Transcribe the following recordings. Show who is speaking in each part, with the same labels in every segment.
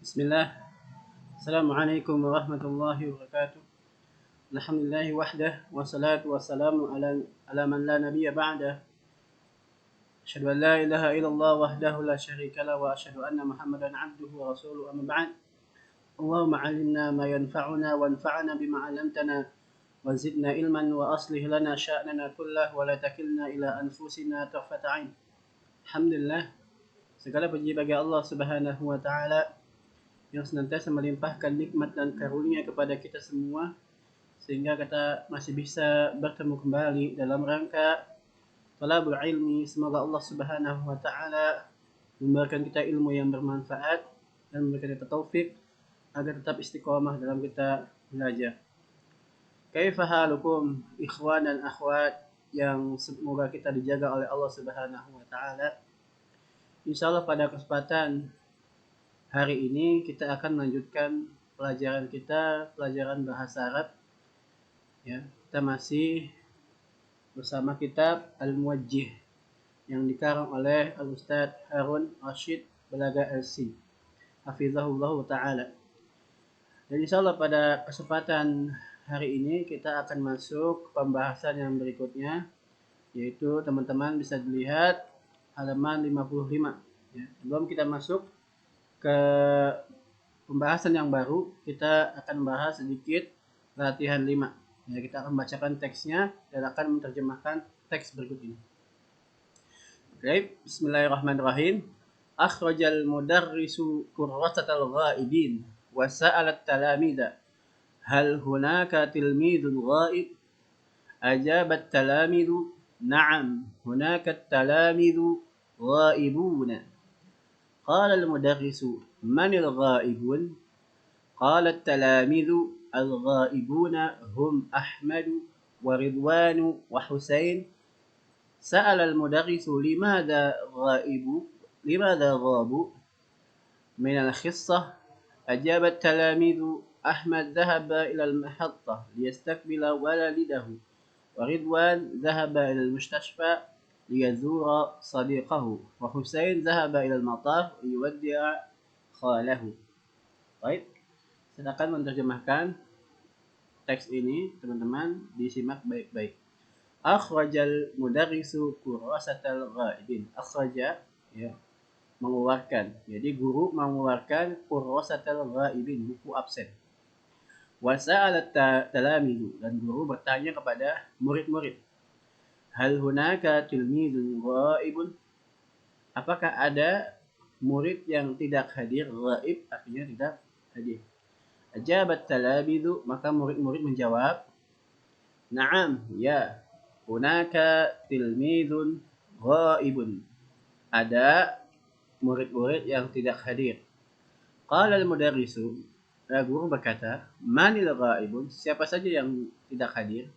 Speaker 1: Bismillah. Assalamualaikum warahmatullahi wabarakatuh. Alhamdulillahi wahdah wassalatu wassalamu ala man la nabiyya ba'dah. Asyhadu an la ilaha illallah wahdahu la syarika lah wa asyhadu anna Muhammadan abduhu wa rasuluhu amma ba'd. Allahumma 'allimna ma yanfa'una wanfa'na bima 'allamtana wa zidna ilman wa aslih lana sya'nana kullah wa la takilna ila anfusina tarfata 'ain. Alhamdulillah, segala puji bagi Allah Subhanahu wa taala yang senantiasa melimpahkan nikmat dan karunia kepada kita semua sehingga kita masih bisa bertemu kembali dalam rangka talabul ilmi. Semoga Allah Subhanahu wa taala memberikan kita ilmu yang bermanfaat dan memberikan kita taufik agar tetap istiqomah dalam kita belajar. Kaifa halukum ikhwan dan akhwat yang semoga kita dijaga oleh Allah Subhanahu wa taala. Insyaallah pada kesempatan hari ini kita akan melanjutkan pelajaran bahasa Arab. Ya, kita masih bersama kitab Al-Muwajjih yang dikarang oleh Al-Ustaz Harun Rashid Balaga LC. Hafizahullah ta'ala. Dan insyaallah pada kesempatan hari ini kita akan masuk ke pembahasan yang berikutnya, yaitu teman-teman bisa dilihat halaman 55. Ya, sebelum kita masuk ke pembahasan yang baru, kita akan bahas sedikit latihan 5. Ya, kita akan membacakan teksnya dan akan menerjemahkan teks berikut ini. Baik, bismillahirrahmanirrahim. Akhrajal mudarrisu kurrasatal ghaibin wa sa'alat talamida hal hunaka tilmidun ghaib? Ajabat talamidu na'am hunaka talamidu ghaibuna. قال المدرس من الغائبون؟ قال التلاميذ الغائبون هم أحمد ورضوان وحسين. سأل المدرس لماذا غابوا من الحصة؟ أجاب التلاميذ أحمد ذهب إلى المحطة ليستقبل والده، ورضوان ذهب إلى المستشفى ليزور صديقه، وحسين ذهب إلى المطار ليودع خاله. Baik, saya akan menerjemahkan teks ini, teman-teman disimak baik-baik. Akhrajal mudarrisu kurrasatal ghaibin. Akhraja, ya, mengeluarkan. Jadi guru mengeluarkan kurrasatal ghaibin, buku absen. Wa sa'alat talamidu, dan guru bertanya kepada murid-murid. Hal hunaka tilmidun ghaibun? Apakah ada murid yang tidak hadir? Ghaib artinya tidak hadir. Ajabat talamidu, maka murid-murid menjawab, na'am, ya. Hunaka tilmidun ghaibun. Ada murid-murid yang tidak hadir. Qala al-mudarrisu, guru berkata, manil ghaibun? Siapa saja yang tidak hadir?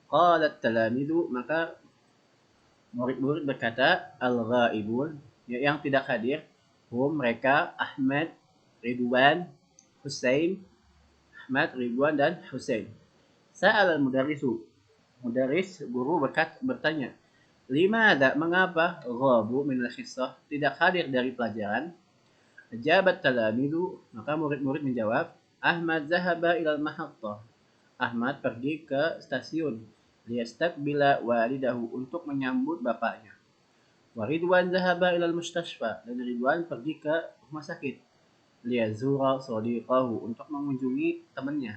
Speaker 1: Qala at-talamidu, maka murid-murid berkata, al-ghaibun, yang tidak hadir, mereka Ahmad, Ridwan, Husain. Ahmad, Ridwan, dan Husain. Sa'al al-mudarrisu, mudarris, guru bertanya, limada, mengapa, ghabu min al-hissah, tidak hadir dari pelajaran? Ajabat talamidu, maka murid-murid menjawab, Ahmad zahaba ilal mahattah, Ahmad pergi ke stasiun, liyastaqbila walidahu, untuk menyambut bapaknya. Wa Ridwan zahaba ilal mustashfa, dan Ridwan pergi ke rumah sakit, liyazura sadiqahu, untuk mengunjungi temannya.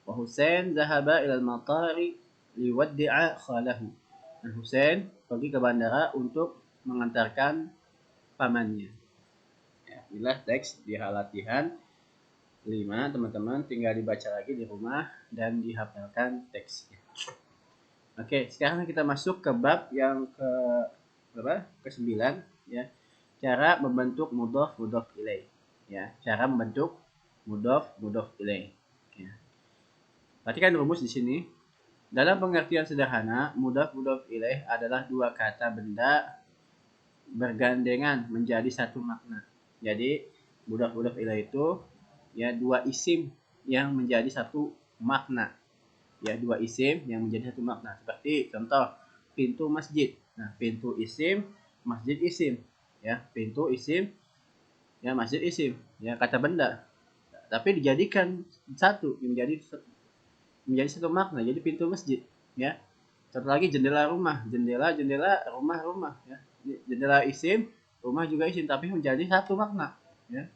Speaker 1: Wa Husain zahaba ilal matari liwaddi'a khalahu, dan Husain pergi ke bandara untuk mengantarkan pamannya. Ya, inilah teks di latihan 5, teman-teman tinggal dibaca lagi di rumah dan dihafalkan teksnya. Oke, sekarang kita masuk ke bab yang ke-9, ya. Cara membentuk mudhaf ilaih. Ya, cara membentuk mudhaf ilaih. Ya. Perhatikan rumus di sini. Dalam pengertian sederhana, mudhaf ilaih adalah dua kata benda bergandengan menjadi satu makna. Jadi, mudhaf ilaih itu ya dua isim yang menjadi satu makna. Ya, dua isim yang menjadi satu makna. Seperti contoh, pintu masjid. Nah, pintu isim, masjid isim. Ya, pintu isim, Ya, masjid isim, ya kata benda. Tapi dijadikan satu, menjadi satu makna. Jadi pintu masjid, ya. Satu lagi jendela rumah, jendela rumah, ya. Jendela isim, rumah juga isim, tapi menjadi satu makna, ya.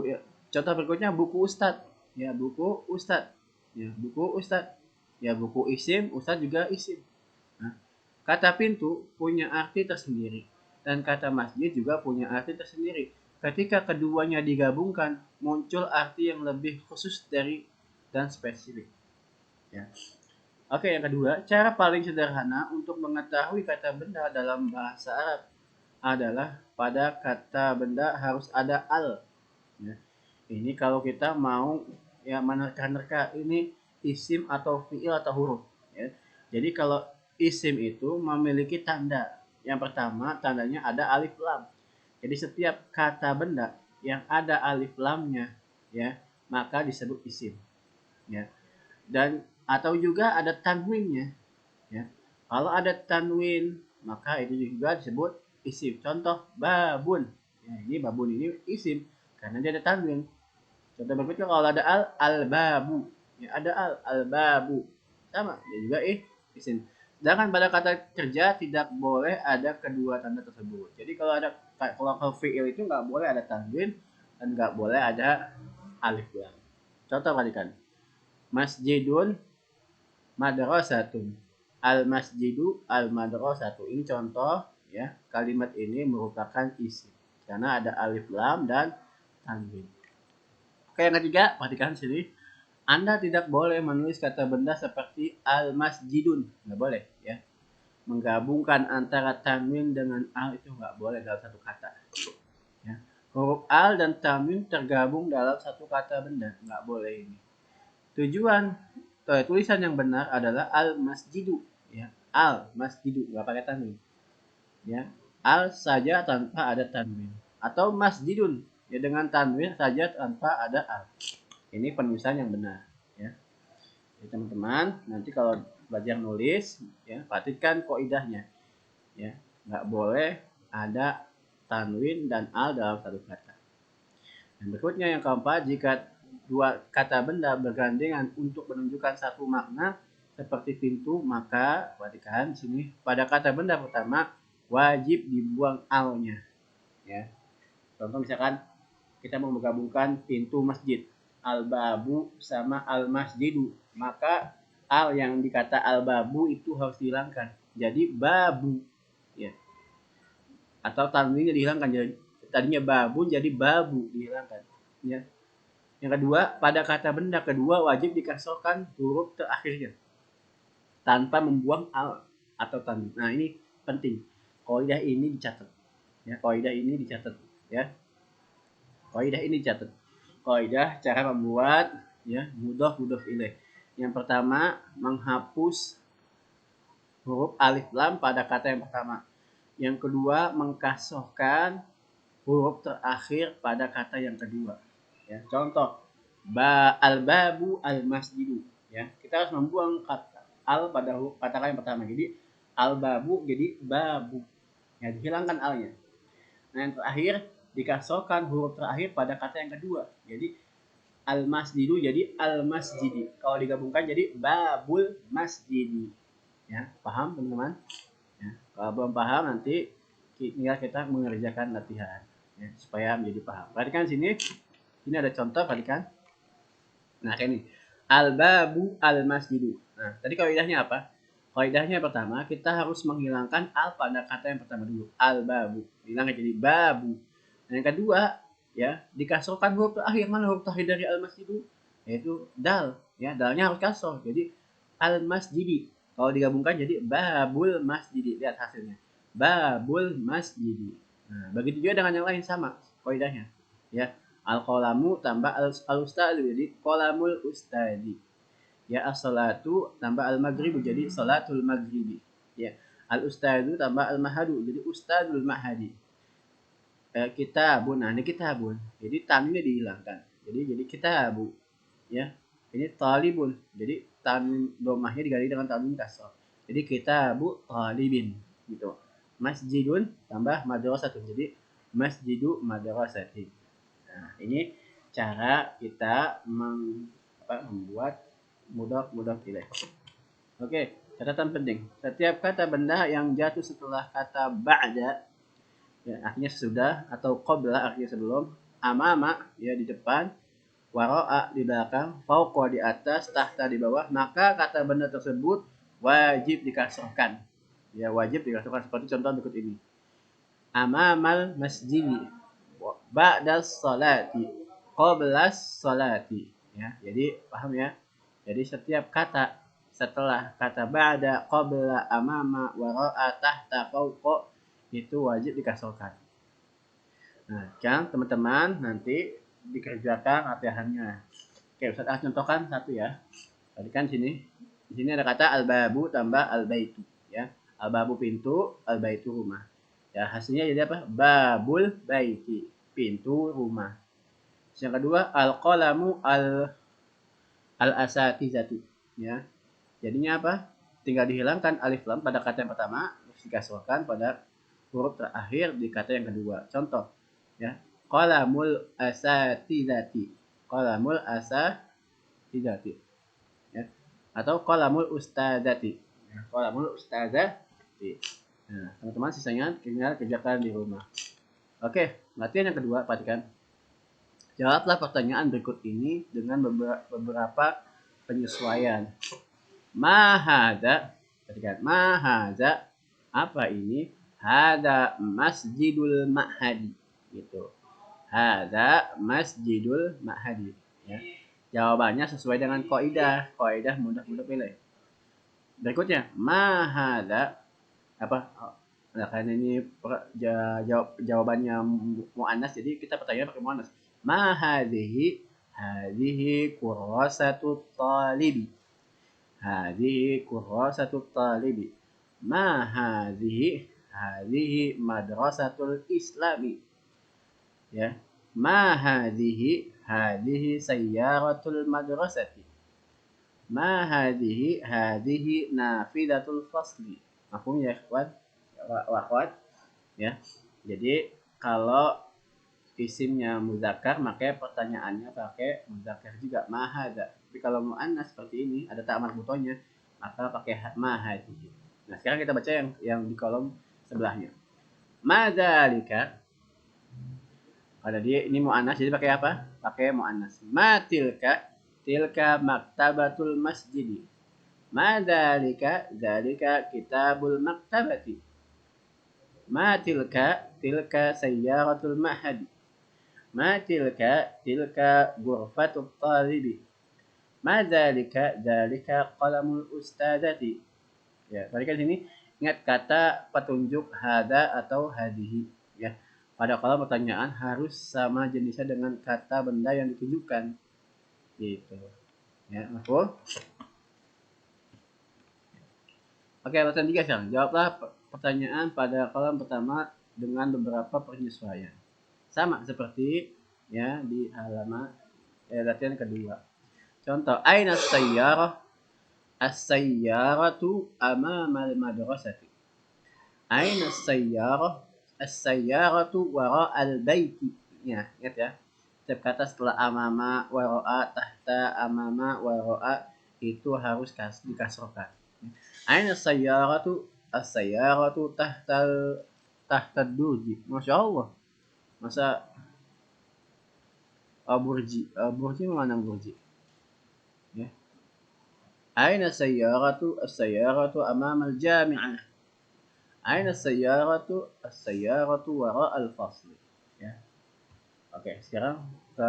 Speaker 1: Ya. Contoh berikutnya buku ustad, ya buku ustad, ya buku ustad, ya buku isim, ustad juga isim. Nah, kata pintu punya arti tersendiri dan kata masjid juga punya arti tersendiri. Ketika keduanya digabungkan, muncul arti yang lebih khusus dari dan spesifik. Ya. Oke, yang kedua, cara paling sederhana untuk mengetahui kata benda dalam bahasa Arab adalah pada kata benda harus ada al. Ya. Ini kalau kita mau ya menerka-nerka ini isim atau fiil atau huruf. Ya. Jadi kalau isim itu memiliki tanda. Yang pertama tandanya ada alif lam. Jadi setiap kata benda yang ada alif lamnya ya maka disebut isim. Ya. Dan atau juga ada tanwinnya. Ya. Kalau ada tanwin maka itu juga disebut isim. Contoh babun. Ya, ini babun ini isim karena dia ada tanwin. Contoh berikutnya kalau ada al-babu. Ya, ada al-babu. Sama, dia juga isim. Sedangkan pada kata kerja tidak boleh ada kedua tanda tersebut. Jadi kalau fi'il itu nggak boleh ada tanwin dan nggak boleh ada alif lam. Contoh kalikan. Masjidun madrasatun. Al-masjidu al-madrasatu. Ini contoh ya, kalimat ini merupakan isim karena ada alif lam dan tanwin. Oke, yang ketiga, perhatikan sini. Anda tidak boleh menulis kata benda seperti al-masjidun. Nggak boleh, ya. Menggabungkan antara tanwin dengan al itu nggak boleh dalam satu kata. Ya. Huruf al dan tanwin tergabung dalam satu kata benda. Nggak boleh ini. Tulisan yang benar adalah al-masjidu. Ya. Al-masjidu. Nggak pakai tanwin. Ya. Al saja tanpa ada tanwin. Atau masjidun. Ya, dengan tanwin saja tanpa ada al. Ini penulisan yang benar, ya. Jadi teman-teman nanti kalau belajar nulis ya perhatikan kaidahnya, ya nggak boleh ada tanwin dan al dalam satu kata. Dan berikutnya yang keempat, jika dua kata benda bergandengan untuk menunjukkan satu makna seperti pintu, maka perhatikan sini pada kata benda pertama wajib dibuang al-nya, ya. Contoh misalkan kita mau menggabungkan pintu masjid, al-babu sama al-masjidu, maka al yang dikata al-babu itu harus dihilangkan jadi babu, ya. Atau tanwinnya dihilangkan, jadi tadinya babu jadi babu, dihilangkan, ya. Yang kedua, pada kata benda kedua wajib dikasrohkan huruf terakhirnya tanpa membuang al atau tanwin. Nah, ini penting, kaidah ini dicatat, ya. Kaidah ini dicatat, ya. Kaidah ini dicatat. Kaidah cara membuat ya mudhof ilaih. Yang pertama, menghapus huruf alif lam pada kata yang pertama. Yang kedua, mengkasrohkan huruf terakhir pada kata yang kedua. Ya, contoh al-babu al-masjidu. Ya, kita harus membuang kata al pada huruf kata yang pertama. Jadi al-babu jadi babu. Ya, dihilangkan alnya. Nah, yang terakhir dikasrohkan huruf terakhir pada kata yang kedua. Jadi al-masjidu jadi al-masjidi. Kalau digabungkan jadi babul masjidi. Ya, paham teman-teman? Ya, kalau belum paham nanti tinggal kita mengerjakan latihan ya, supaya menjadi paham. Perhatikan sini. Ini ada contoh, perhatikan. Nah, kayak ini. Al-babu al-masjidu. Nah, tadi kaidahnya apa? Kaidahnya pertama, kita harus menghilangkan al pada kata yang pertama dulu. Al-babu. Hilangkan jadi babu. Nah, yang kedua, ya, dikasrohkan huruf terakhir. Mana huruf terakhir dari al-masjidu? Yaitu dal. Ya, dalnya harus kasroh. Jadi al-masjidi. Kalau digabungkan jadi babul masjidi. Lihat hasilnya. Babul masjidi. Nah, begitu juga dengan yang lain sama kaidahnya. Ya, al-qalamu tambah al-ustadu jadi qalamul ustadi. Ya, as-salatu tambah al-maghribu jadi salatul maghribi. Ya, al-ustadu tambah al-mahadu jadi ustadul mahadi. Kitabun, nah ini kitabun. Jadi tanwinnya dihilangkan. Jadi kitabu. Ya. Ini talibun. Jadi tanwin domahnya diganti dengan tanwin kasrah. Jadi kitabu talibin gitu. Masjidun tambah madrasatun. Jadi masjidu madrasati. Nah, ini cara kita membuat mudhaf ilaih. Oke, catatan penting. Setiap kata benda yang jatuh setelah kata ba'da, ya, artinya sesudah, atau qabla artinya sebelum, amama ya di depan, waro'a di belakang, fauqa di atas, tahta di bawah, maka kata benda tersebut wajib dikasrahkan. Ya, wajib dikasrahkan seperti contoh berikut ini. Amamal masjidi, ba'das salati, qablas salati. Ya, jadi paham ya? Jadi setiap kata setelah kata ba'da, qabla, amama, waro'a, tahta, fauqa itu wajib dikasrahkan. Nah, sekarang teman-teman nanti dikerjakan latihannya. Oke, Ustaz contohkan satu ya. Tadi kan sini, di sini ada kata al-babu tambah al-baitu, ya. Al-babu pintu, al-baitu rumah. Ya, hasilnya jadi apa? Babul baiti, pintu rumah. Yang kedua, al-qalamu al-asatizatu, ya. Jadinya apa? Tinggal dihilangkan alif lam pada kata yang pertama, terus dikasrahkan pada huruf terakhir di kata yang kedua. Contoh, ya. Qalamul asatizati. Qalamul asatizati. Ya. Atau qalamul ustadzati. Ya, qalamul ustadzati. Nah, teman-teman sisanya tinggal kerjakan di rumah. Oke, latihan yang kedua, perhatikan. Jawablah pertanyaan berikut ini dengan beberapa penyesuaian. Mahada, perhatikan, mahada, apa ini? Hada masjidul ma'hadi, gitu. Hada masjidul ma'hadi. Ya. Jawabannya sesuai dengan kaidah mudah-mudah pilih. Berikutnya, mahada, apa? Nah, karena ini jawabannya mu'annas, jadi kita pertanyaan pakai mu'annas. Mahadihi, hadihi kurasatu talibi. Hadihi kurasatu talibi. Mahadihi, hadihi madrasatul islami. Ya. Mahadihi, hadihi sayyaratul madrasati. Mahadihi, hadihi nafidatul fasli. Mafhum ya, ikhwan? Wakhwat, ya. Jadi kalau isimnya muzakkar maka pertanyaannya pakai muzakkar juga mahada. Tapi kalau muannas seperti ini ada ta marbutonya maka pakai mahadi. Nah, sekarang kita baca yang di kolom sebelahnya. Madzalika, ada dia ini muannas jadi pakai apa? Pakai muannas. Matilka, tilka maktabatul masjidi. Madzalika, zalika kitabul maktabati. Ma tilka sayyaratul ma'hadi. Ma tilka ghurfatut talibi. Ma dzalika qalamul ustadzati. Ya, tadi kan sini ingat kata petunjuk hada atau hadihi, ya. Pada kalau pertanyaan harus sama jenisnya dengan kata benda yang ditunjukkan. Gitu. Ya, mafhum? Oke, pertanyaan 3 sekarang. Jawablah pertanyaan pada kolom pertama dengan beberapa penyesuaian. Sama seperti ya di halaman latihan kedua. Contoh, aina sayyarah? As-sayyaratu amamal madrasati. Aina sayyarah? As-sayyaratu wara'al baiti. Ya, ingat ya. Setiap kata setelah amama, wara'a, tahta, amama, wara'a itu harus dikasrohkan. Aina sayyaratu? As-sayyaratu tahta durji. Masya Allah. Masa burji. Burji mana burji? Ya. Aina sayyaratu? As-sayyaratu amama al-jami'ah. Aina sayyaratu? As-sayyaratu wara'al fasli. Ya. Oke, sekarang ke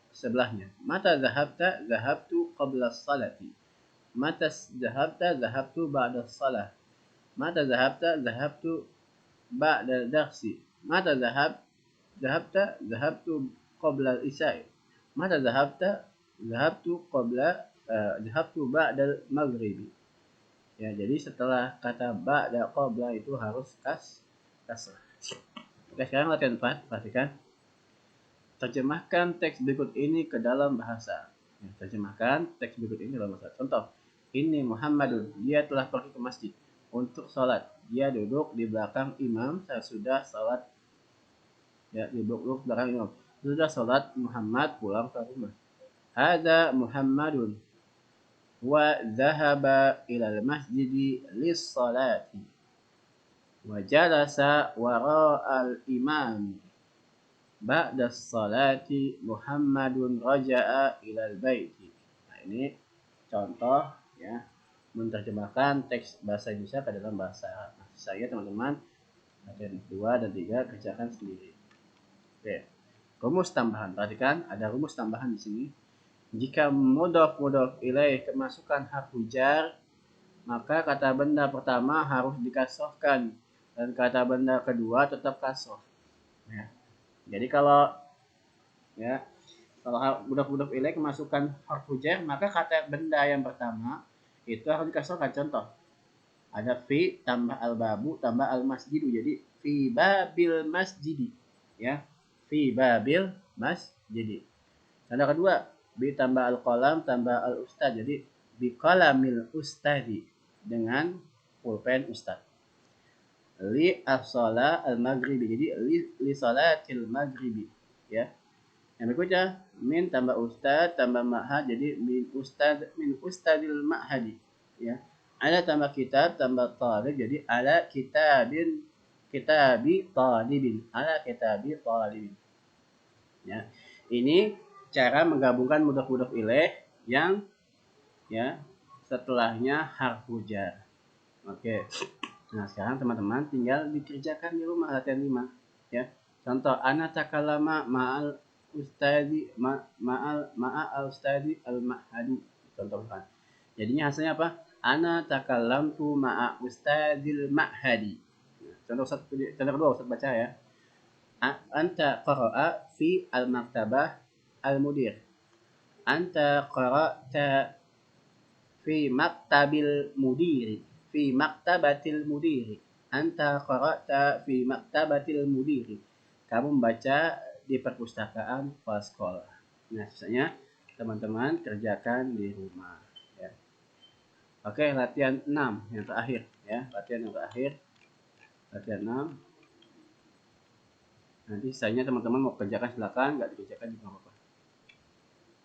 Speaker 1: sebelahnya. Mata zahabta? Zahabtu qabla salati. Mata zahabta? Zahabtu ba'da salah. Mata zahabta? Zahabtu ba'da darsi. Mata zahabta? Zahabtu qabla al-isya'i. Mata zahabta? Zahabtu qabla zahabtu ba'da al-maghribi. Ya, jadi setelah kata ba'da qabla itu harus kasrah. Oke, sekarang latihan 4, perhatikan. Terjemahkan teks berikut ini ke dalam bahasa. Ya, terjemahkan teks berikut ini dalam bahasa. Contoh, ini Muhammadun, dia telah pergi ke masjid untuk sholat. Dia duduk di belakang imam sesudah sholat Ya, di blok belakang imam. Sudah salat Muhammad pulang ke rumah. Hada Muhammadun wa dhahaba ila al-masjid lis-salati wa jalasa wara al-imam. Ba'da salati Muhammadun raja'a ila al-baiti. Nah, ini contoh ya menerjemahkan teks bahasa Indonesia ke dalam bahasa Arab. Nah, saya teman-teman latihan 2 dan 3 kerjakan sendiri. Oke. Rumus tambahan. Perhatikan ada rumus tambahan di sini. Jika mudhof ilaih kemasukan harfu jar, maka kata benda pertama harus dikasrohkan dan kata benda kedua tetap kasroh. Ya. Jadi kalau ya mudhof ilaih kemasukan harfu jar, maka kata benda yang pertama itu harus dikasrohkan. Contoh, ada fi tambah al-babu tambah al-masjidu. Jadi fi babil masjidi. Ya. Fi babil masjidi. Contoh kedua, bi tambah al-qalam tambah al-ustad. Jadi bi qalamil ustadi dengan pulpen ustad. Li as-salah al-maghribi. Jadi li salatil maghribi. Ya. Yang berikutnya, min tambah ustad tambah ma'had. Jadi min ustadil ma'hadi. Ya. Ala tambah kitab tambah talib. Jadi ala kitabi talibin. Ala kitabi talibin. Ya. Ini cara menggabungkan mudhof ilaih yang ya setelahnya harfu jar. Oke. Nah, sekarang teman-teman tinggal dikerjakan di rumah latihan 5 ya. Contoh, ana takallama ma'al ustadi ma'al ustadi al-mahadi. Contohkan. Jadinya hasilnya apa? Ana takallamtu ma'a ustadil ma'hadi. Contoh kedua Ustaz baca ya. Anta qara'a fi al-maktabah al-mudir. Anta qara'ta fi maktabil mudiri. Fi maktabatil mudiri. Anta qara'ta fi maktabatil mudiri. Kamu membaca di perpustakaan kepala sekolah. Nah, sisanya teman-teman kerjakan di rumah. Ya. Oke, latihan 6 yang terakhir. Ya, latihan yang terakhir. Latihan 6. Nanti sisanya teman-teman mau kerjakan silakan, nggak dikerjakan juga apa-apa.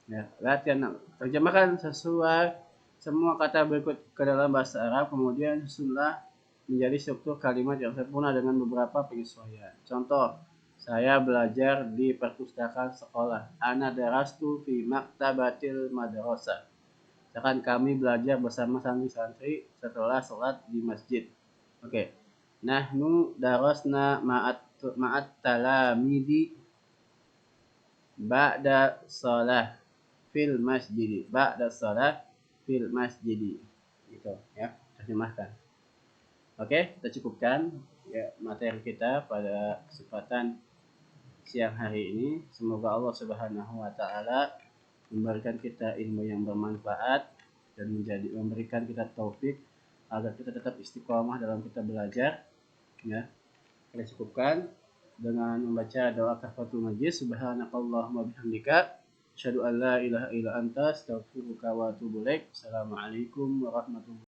Speaker 1: Ya, latihan 6. Terjemahkan sesuai semua kata berikut ke dalam bahasa Arab, kemudian susunlah menjadi struktur kalimat yang sempurna dengan beberapa penyesuaian. Contoh, saya belajar di perpustakaan sekolah. Ana darastu fi maktabatil madrasah. Misalkan kami belajar bersama santri-santri setelah sholat di masjid. Oke. Nahnu darasna ma'at talamidi ba'da sholah fil masjidi. Ba'da sholah fil masjidi. Gitu ya, terjemahkan. Oke, kita cukupkan ya materi kita pada kesempatan siang hari ini. Semoga Allah Subhanahu wa taala memberikan kita ilmu yang bermanfaat dan memberikan kita taufik agar kita tetap istiqomah dalam kita belajar. Ya, kita cukupkan dengan membaca doa kafaratul majlis. Subhanakallahumma bihamdika asyhadu an la ilaha illa anta astaghfiruka wa atubu ilaik. Assalamualaikum warahmatullahi wabarakatuh.